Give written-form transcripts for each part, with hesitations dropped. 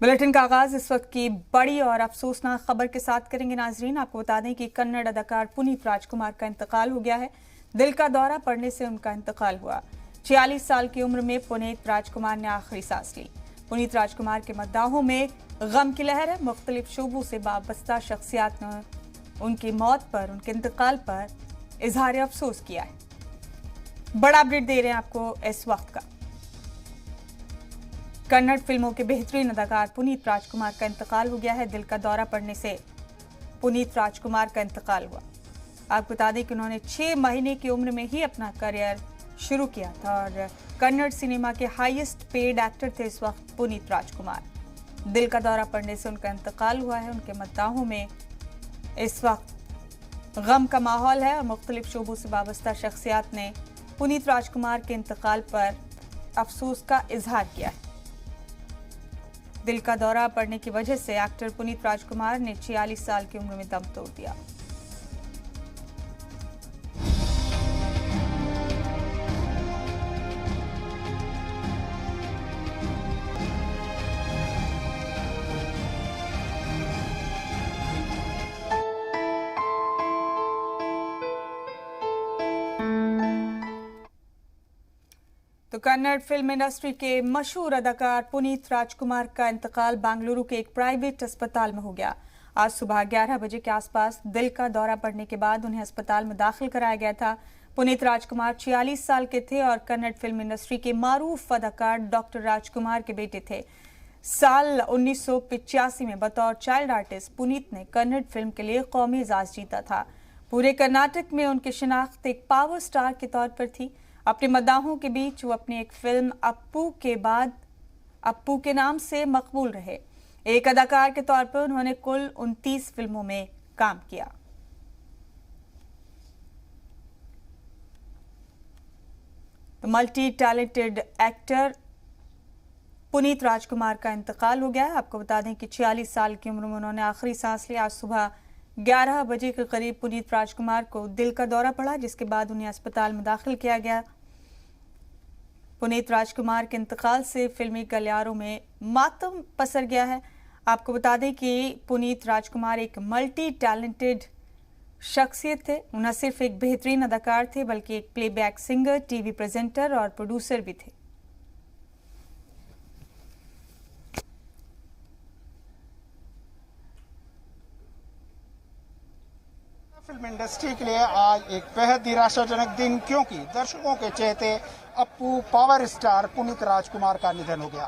Bulletin का आगाज इस वक्त की बड़ी और अफसोसनाक खबर के साथ करेंगे नाजरीन। आपको बता दें कि कन्नड़ अदाकार पुनीत राजकुमार का इंतकाल हो गया है। दिल का दौरा पड़ने से उनका इंतकाल हुआ। 46 साल की उम्र में पुनीत राजकुमार ने आखिरी सांस ली। पुनीत राजकुमार के मद्दाहों में गम की लहर है। मुख्तलिफ शोबों से वाबस्ता शख्सियात ने उनकी मौत पर, उनके इंतकाल पर इजहार अफसोस किया है। बड़ा अपडेट दे रहे हैं आपको इस वक्त का। कन्नड़ फिल्मों के बेहतरीन अदाकार पुनीत राजकुमार का इंतकाल हो गया है। दिल का दौरा पड़ने से पुनीत राजकुमार का इंतकाल हुआ। आपको बता दें कि उन्होंने 6 महीने की उम्र में ही अपना करियर शुरू किया था और कन्नड़ सिनेमा के हाईएस्ट पेड एक्टर थे इस वक्त पुनीत राजकुमार। दिल का दौरा पड़ने से उनका इंतकाल हुआ है। उनके मद्दाहों में इस वक्त गम का माहौल है और मुख्तलिफ शोबों से वाबस्ता शख्सियात ने पुनीत राजकुमार के इंतकाल पर अफसोस का इजहार किया है। दिल का दौरा पड़ने की वजह से एक्टर पुनीत राजकुमार ने 46 साल की उम्र में दम तोड़ दिया। तो कन्नड़ फिल्म इंडस्ट्री के मशहूर अदाकार पुनीत राजकुमार का इंतकाल बेंगलुरु के एक प्राइवेट अस्पताल में हो गया। आज सुबह 11 बजे के आसपास दिल का दौरा पड़ने के बाद उन्हें अस्पताल में दाखिल कराया गया था। पुनीत राजकुमार 46 साल के थे और कन्नड़ फिल्म इंडस्ट्री के मारूफ अदाकार डॉक्टर राजकुमार के बेटे थे। साल 1985 में बतौर चाइल्ड आर्टिस्ट पुनीत ने कन्नड़ फिल्म के लिए कौमी एजाज जीता था। पूरे कर्नाटक में उनकी शिनाख्त एक पावर स्टार के तौर पर थी। अपने मद्दाहों के बीच वो अपनी एक फिल्म अप्पू के बाद अप्पू के नाम से मकबूल रहे। एक अदाकार के तौर पर उन्होंने कुल 29 फिल्मों में काम किया। तो multi talented actor Puneeth Rajkumar का इंतकाल हो गया है। आपको बता दें कि 46 साल की उम्र में उन्होंने आखिरी सांस ली। आज सुबह 11 बजे के करीब पुनीत राजकुमार को दिल का दौरा पड़ा, जिसके बाद उन्हें अस्पताल में दाखिल किया गया। पुनीत राजकुमार के इंतकाल से फिल्मी गलियारों में मातम पसर गया है। आपको बता दें कि पुनीत राजकुमार एक मल्टी टैलेंटेड शख्सियत थे। न सिर्फ एक बेहतरीन अदाकार थे बल्कि एक प्लेबैक सिंगर, टीवी प्रेजेंटर और प्रोड्यूसर भी थे। फिल्म इंडस्ट्री के लिए आज एक बेहद निराशाजनक दिन, क्योंकि दर्शकों के चहेते अप्पू पावर स्टार पुनीत राजकुमार का निधन हो गया।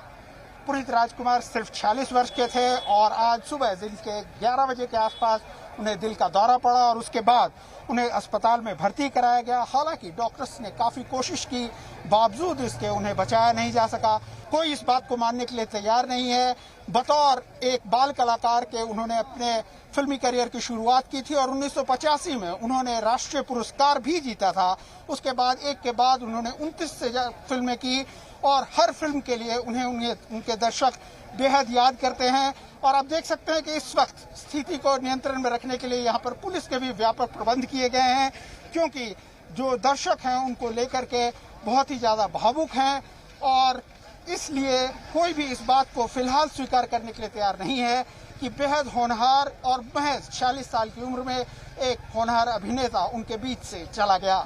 पुनीत राजकुमार सिर्फ 46 वर्ष के थे और आज सुबह दिन के 11 बजे के आसपास उन्हें दिल का दौरा पड़ा और उसके बाद उन्हें अस्पताल में भर्ती कराया गया। हालांकि डॉक्टर्स ने काफी कोशिश की, बावजूद इसके उन्हें बचाया नहीं जा सका। कोई इस बात को मानने के लिए तैयार नहीं है। बतौर एक बाल कलाकार के उन्होंने अपने फिल्मी करियर की शुरुआत की थी और 1985 में उन्होंने राष्ट्रीय पुरस्कार भी जीता था। उसके बाद एक के बाद उन्होंने 29 से फिल्में की और हर फिल्म के लिए उन्हें उनके दर्शक बेहद याद करते हैं। और आप देख सकते हैं कि इस वक्त स्थिति को नियंत्रण में रखने के लिए यहाँ पर पुलिस के भी व्यापक प्रबंध किए गए हैं, क्योंकि जो दर्शक हैं उनको लेकर के बहुत ही ज्यादा भावुक हैं और इसलिए कोई भी इस बात को फिलहाल स्वीकार करने के लिए तैयार नहीं है कि बेहद होनहार और महज 46 साल की उम्र में एक होनहार अभिनेता उनके बीच से चला गया।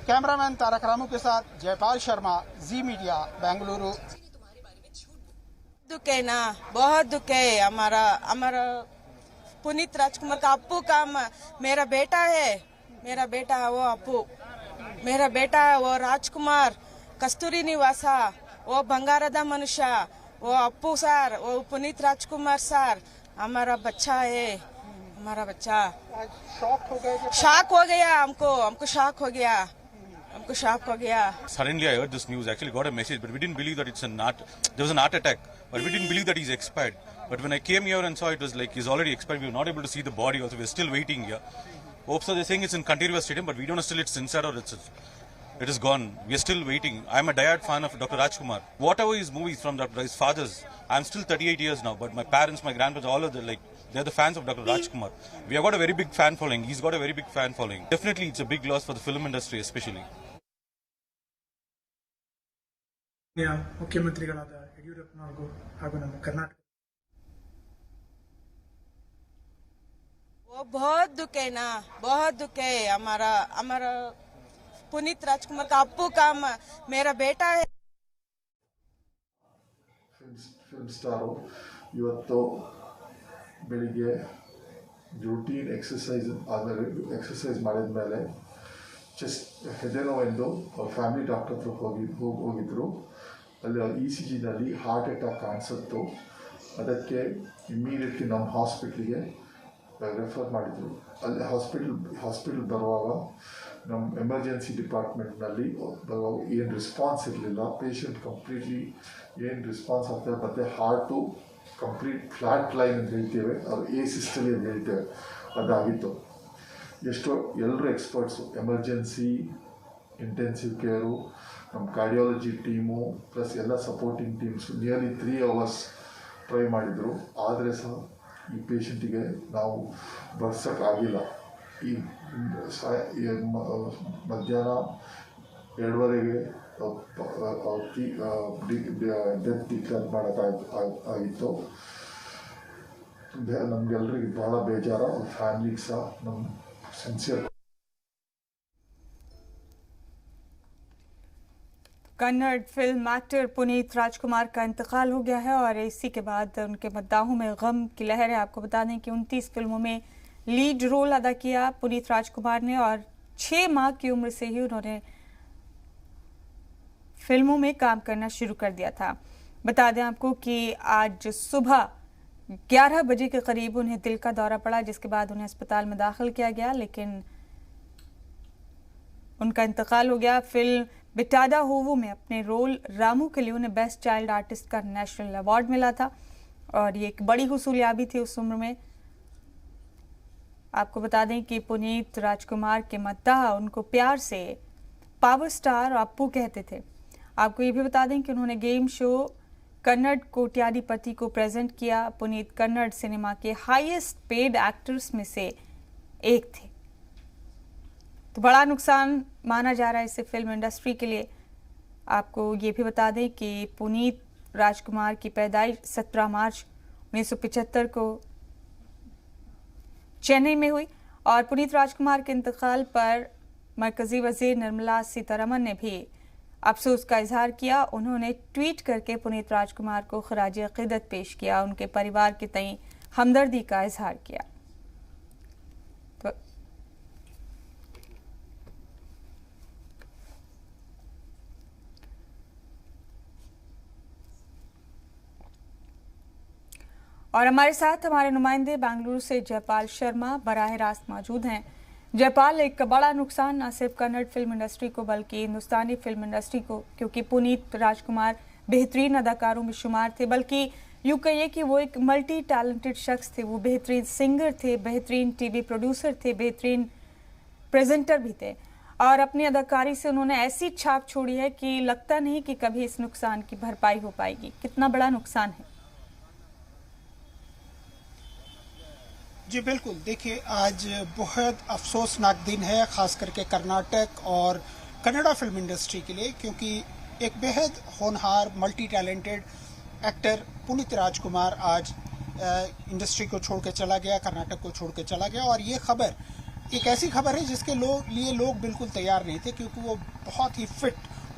कैमरामैन तारक रामू के साथ जयपाल शर्मा, जी मीडिया, बेंगलुरु। दुख है ना, बहुत दुख है। हमारा पुनीत राजकुमार का अप्पू का मेरा बेटा है, मेरा बेटा वो अप्पू, मेरा बेटा वो राजकुमार, कस्तूरी निवासा, वो बंगारदा मनुष्य, वो अप्पू सर, वो पुनीत राजकुमार सर, हमारा बच्चा है, हमारा बच्चा। शॉक हो गया हमको शॉक हो गया, हमको शॉक हो गया। Suddenly I heard this news, actually got a message, but we didn't believe that there was an heart attack, but we didn't believe that he's expired. But when I came here and saw it was like he's already expired, we were not able to see the body also, we're still waiting here. Hopes are they're saying it's in continuous stadium, but we don't know still it's inside or it is gone. We are still waiting. I'm a diehard fan of Dr. Rajkumar. Whatever his movies from his fathers, I'm still 38 years now, but my parents, my grandparents, all of them, they're the fans of Dr. Rajkumar. We have got a very big fan following. He's got a very big fan following. Definitely, it's a big loss for the film industry, especially. ಮುಖ್ಯಮಂತ್ರಿಗಳಾದ ಯಡಿಯೂರಪ್ಪನವರಿಗೂ ಹಾಗೂ ನಮ್ಮ ಕರ್ನಾಟಕ वो बहुत दुख है ना, बहुत दुख है। हमारा हमारा पुनीत राजकुमार का अप्पू का मेरा बेटा है। ಫಿಲ್ಮ್ ಸ್ಟಾರು ಇವತ್ತು ಬೆಳಿಗ್ಗೆ ರೂಟೀನ್ ಎಕ್ಸಸೈಸ್ ಮಾಡಿದ ಮೇಲೆ ಚೆಸ್ಟ್ ಹೆದೆನೋವೆಂದು ಅವ್ರ ಫ್ಯಾಮಿಲಿ ಡಾಕ್ಟರ್ ಹತ್ರ ಹೋಗಿದ್ರು. ಅಲ್ಲಿ ECGನಲ್ಲಿ ಹಾರ್ಟ್ ಅಟ್ಯಾಕ್ ಕಾಣಿಸುತ್ತು. ಅದಕ್ಕೆ ಇಮ್ಮಿಡಿಯೇಟ್ಲಿ ನಮ್ಮ ಹಾಸ್ಪಿಟ್ಲಿಗೆ ರೆಫರ್ ಮಾಡಿದರು. ಅಲ್ಲಿ ಹಾಸ್ಪಿಟಲ್ ಬರುವಾಗ ನಮ್ಮ ಎಮರ್ಜೆನ್ಸಿ ಡಿಪಾರ್ಟ್ಮೆಂಟ್ನಲ್ಲಿ ಬರುವಾಗ ಏನು ರೆಸ್ಪಾನ್ಸ್ ಇರಲಿಲ್ಲ. ಪೇಷಂಟ್ ಕಂಪ್ಲೀಟ್ಲಿ ಏನು ರೆಸ್ಪಾನ್ಸ್ ಆಗ್ತದೆ ಮತ್ತು ಹಾರ್ಟು ಕಂಪ್ಲೀಟ್ ಫ್ಲ್ಯಾಟ್ ಲೈನ್ ಅಂತ ಹೇಳ್ತೇವೆ, ಅದು ಸಿಸ್ಟಲಿ ಅಂತ ಹೇಳ್ತೇವೆ, ಅದಾಗಿತ್ತು. ಎಷ್ಟೋ ಎಲ್ಲರೂ ಎಕ್ಸ್ಪರ್ಟ್ಸು, ಎಮರ್ಜೆನ್ಸಿ, ಇಂಟೆನ್ಸಿವ್ ಕೇರು, ನಮ್ಮ ಕಾರ್ಡಿಯಾಲಜಿ ಟೀಮು ಪ್ಲಸ್ ಎಲ್ಲ supporting teams nearly 3 hours try ಮಾಡಿದರು. ಆದರೆ ಸಹ ಈ ಪೇಷಂಟಿಗೆ ನಾವು ಬರ್ಸೋಕ್ಕಾಗಿಲ್ಲ. ಈ ಮಧ್ಯಾಹ್ನ 2:30ಗೆ ಡೆತ್ ಡಿಕ್ಲೇರ್ ಮಾಡೋಕ್ಕಾಗಿತ್ತು. ನಮಗೆಲ್ಲರಿಗೆ ಭಾಳ ಬೇಜಾರು, ಅವ್ರ ಫ್ಯಾಮಿಲಿಗೆ ಸಹ ನಮ್ಮ sincere. Kannada film actor Puneeth Rajkumar का इंतकाल हो गया है और इसी के बाद उनके मद्दाहों में गम की लहर है। आपको बता दें कि 29 फिल्मों में लीड रोल अदा किया पुनीत राजकुमार ने और 6 माह की उम्र से ही उन्होंने फिल्मों में काम करना शुरू कर दिया था। बता दें आपको कि आज सुबह 11 बजे के करीब उन्हें दिल का दौरा पड़ा, जिसके बाद उन्हें अस्पताल में दाखिल किया गया, लेकिन उनका इंतकाल हो गया। फिल्म बिटाडा होवो में अपने रोल रामू के लिए उन्हें बेस्ट चाइल्ड आर्टिस्ट का नेशनल अवार्ड मिला था और ये एक बड़ी हुसूलियाबी थी उस उम्र में। आपको बता दें कि पुनीत राजकुमार के मद्दाह उनको प्यार से पावर स्टार अप्पू कहते थे। आपको ये भी बता दें कि उन्होंने गेम शो कन्नड़ कोट्याधिपति को प्रेजेंट किया। पुनीत कन्नड़ सिनेमा के हाईएस्ट पेड एक्टर्स में से एक थे। तो बड़ा नुकसान माना जा रहा है इसे फिल्म इंडस्ट्री के लिए। आपको ये भी बता दें कि पुनीत राजकुमार की पैदाइश 17 मार्च 1975 को चेन्नई में हुई और पुनीत राजकुमार के इंतकाल पर मरकजी वजीर निर्मला सीतारमण ने भी अफसोस का इजहार किया। उन्होंने ट्वीट करके पुनीत राजकुमार को खराज अकीदत पेश किया, उनके परिवार के तई हमदर्दी का इजहार किया। तो और हमारे साथ हमारे नुमाइंदे बेंगलुरु से जयपाल शर्मा बराह रास्त मौजूद हैं। जयपाल, एक बड़ा नुकसान न सिर्फ कन्नड़ फिल्म इंडस्ट्री को बल्कि हिंदुस्तानी फिल्म इंडस्ट्री को, क्योंकि पुनीत राजकुमार बेहतरीन अदाकारों में शुमार थे, बल्कि यूँ कहिए कि वो एक मल्टी टैलेंटेड शख्स थे। वो बेहतरीन सिंगर थे, बेहतरीन टीवी प्रोड्यूसर थे, बेहतरीन प्रेजेंटर भी थे और अपनी अदाकारी से उन्होंने ऐसी छाप छोड़ी है कि लगता नहीं कि कभी इस नुकसान की भरपाई हो पाएगी। कितना बड़ा नुकसान है? जी बिल्कुल, देखिए आज बहुत अफसोसनाक दिन है, खास करके कर्नाटक और कन्नड़ा फिल्म इंडस्ट्री के लिए, क्योंकि एक बेहद होनहार मल्टी टैलेंटेड एक्टर पुनीत राजकुमार आज इंडस्ट्री को छोड़ के चला गया, कर्नाटक को छोड़ के चला गया। और ये खबर एक ऐसी खबर है जिसके लिए लोग बिल्कुल तैयार नहीं थे, क्योंकि वो बहुत ही फिट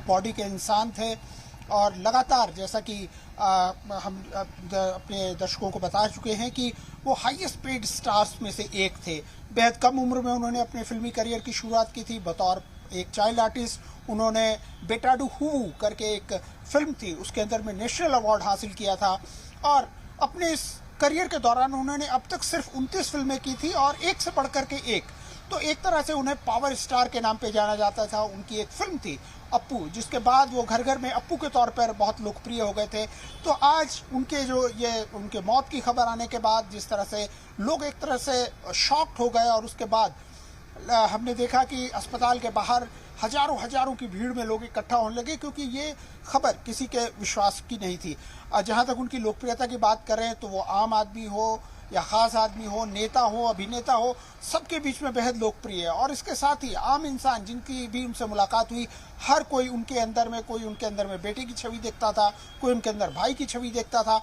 बॉडी के इंसान थे और लगातार, जैसा कि हम अपने दर्शकों को बता चुके हैं कि वो हाईएस्ट पेड स्टार्स में से एक थे। बेहद कम उम्र में उन्होंने अपने फिल्मी करियर की शुरुआत की थी। बतौर एक चाइल्ड आर्टिस्ट उन्होंने बेटाडू हुवू करके एक फिल्म थी, उसके अंदर में नेशनल अवार्ड हासिल किया था और अपने इस करियर के दौरान उन्होंने अब तक सिर्फ 29 फिल्में की थी और एक से बढ़कर के एक। तो एक तरह से उन्हें पावर स्टार के नाम पे जाना जाता था। उनकी एक फिल्म थी अप्पू, जिसके बाद वो घर घर में अप्पू के तौर पर बहुत लोकप्रिय हो गए थे। तो आज उनके मौत की खबर आने के बाद जिस तरह से लोग एक तरह से शॉक्ड हो गए और उसके बाद हमने देखा कि अस्पताल के बाहर हजारों की भीड़ में लोग इकट्ठा होने लगे, क्योंकि ये खबर किसी के विश्वास की नहीं थी। जहां तक उनकी लोकप्रियता की बात कर रहे हैं तो वो आम आदमी हो या खास आदमी हो, नेता हो, अभिनेता हो, सबके बीच में बेहद लोकप्रिय है। और इसके साथ ही आम इंसान जिनकी भी उनसे मुलाकात हुई, हर कोई उनके अंदर में बेटे की छवि देखता था, कोई उनके अंदर भाई की छवि देखता था।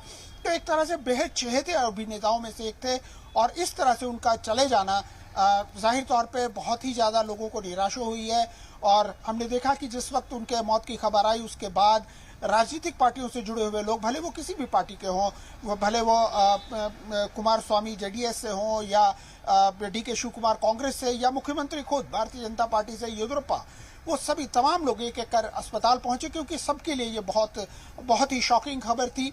तो एक तरह से बेहद चहेते अभिनेताओं में से एक थे, और इस तरह से उनका चले जाना जाहिर तौर पे बहुत ही ज़्यादा लोगों को निराशा हुई है। और हमने देखा कि जिस वक्त उनके मौत की खबर आई, उसके बाद राजनीतिक पार्टियों से जुड़े हुए लोग, भले वो किसी भी पार्टी के हों, भले वो कुमार स्वामी जेडीएस से हों या डी.के. शिव कुमार कांग्रेस से, या मुख्यमंत्री खुद भारतीय जनता पार्टी से येदियुरप्पा, वो सभी तमाम लोग एक एक कर अस्पताल पहुंचे, क्योंकि सबके लिए ये बहुत ही शॉकिंग खबर थी।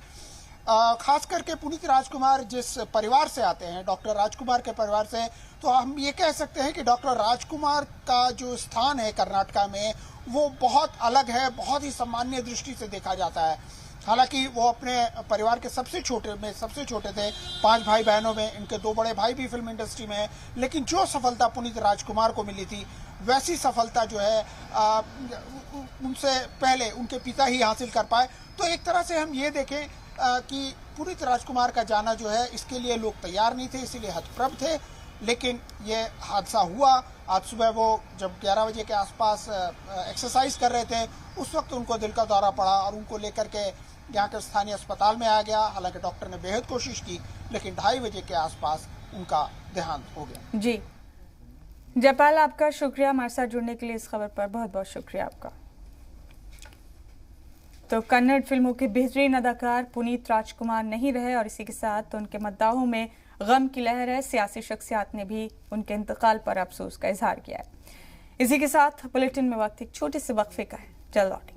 खास करके पुनीत राजकुमार जिस परिवार से आते हैं, डॉक्टर राजकुमार के परिवार से, तो हम ये कह सकते हैं कि डॉक्टर राजकुमार का जो स्थान है कर्नाटका में, वो बहुत अलग है, बहुत ही सम्मानीय दृष्टि से देखा जाता है। हालांकि वो अपने परिवार के सबसे छोटे थे, 5 भाई बहनों में इनके 2 बड़े भाई भी फिल्म इंडस्ट्री में हैं, लेकिन जो सफलता पुनीत राजकुमार को मिली थी, वैसी सफलता जो है उनसे पहले उनके पिता ही हासिल कर पाए। तो एक तरह से हम ये देखें कि पुनीत राजकुमार का जाना जो है, इसके लिए लोग तैयार नहीं थे, इसीलिए हतप्रभ थे। लेकिन ये हादसा हुआ। आज सुबह वो जब 11 बजे के आसपास एक्सरसाइज कर रहे थे, उस वक्त उनको दिल का दौरा पड़ा और उनको लेकर के यहाँ के स्थानीय अस्पताल में आ गया। हालांकि डॉक्टर ने बेहद कोशिश की, लेकिन 2:30 बजे के आसपास उनका देहांत हो गया। जी जयपाल, आपका शुक्रिया हमारे साथ जुड़ने के लिए। इस खबर पर बहुत बहुत शुक्रिया आपका। तो कन्नड़ फिल्मों के बेहतरीन अदाकार पुनीत राजकुमार नहीं रहे, और इसी के साथ उनके मद्दाहों में गम की लहर है। सियासी शख्सियात ने भी उनके इंतकाल पर अफसोस का इजहार किया है। इसी के साथ बुलेटिन में वक्त एक छोटे से वक्फे का है, जल्द लौटेंगे।